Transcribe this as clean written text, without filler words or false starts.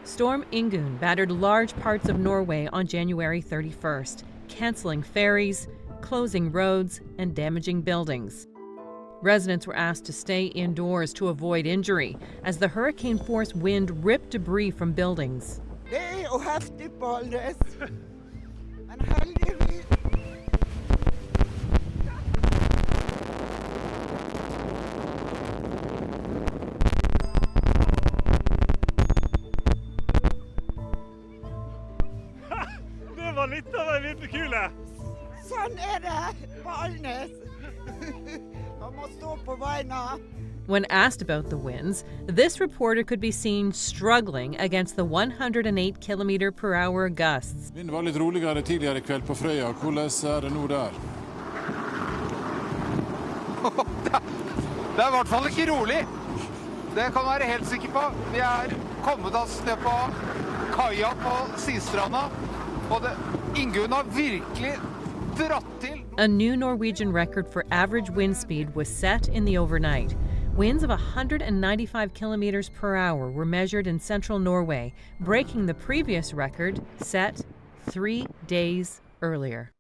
Storm Ingunn battered large parts of Norway on January 31st, canceling ferries, closing roads, and damaging buildings. Residents were asked to stay indoors to avoid injury as the hurricane-force wind ripped debris from buildings. Det jo heftig på Alnes, men heldigvis. Det var litt av en vinterkule. Sånn det på Alnes. Man må stå på beina. When asked about the winds, this reporter could be seen struggling against the 108 km/h gusts. Vinden var litt roligere tidligere I kveld på Frøya. Hvordan det nå der? Det I hvert fall ikke rolig. Det kan være helt sikker på. Vi kommet oss ned på kaia på Sistranda, og Ingunn har virkelig dratt til. A new Norwegian record for average wind speed was set in the overnight. Winds of 195 km/h were measured in central Norway, breaking the previous record set 3 days earlier.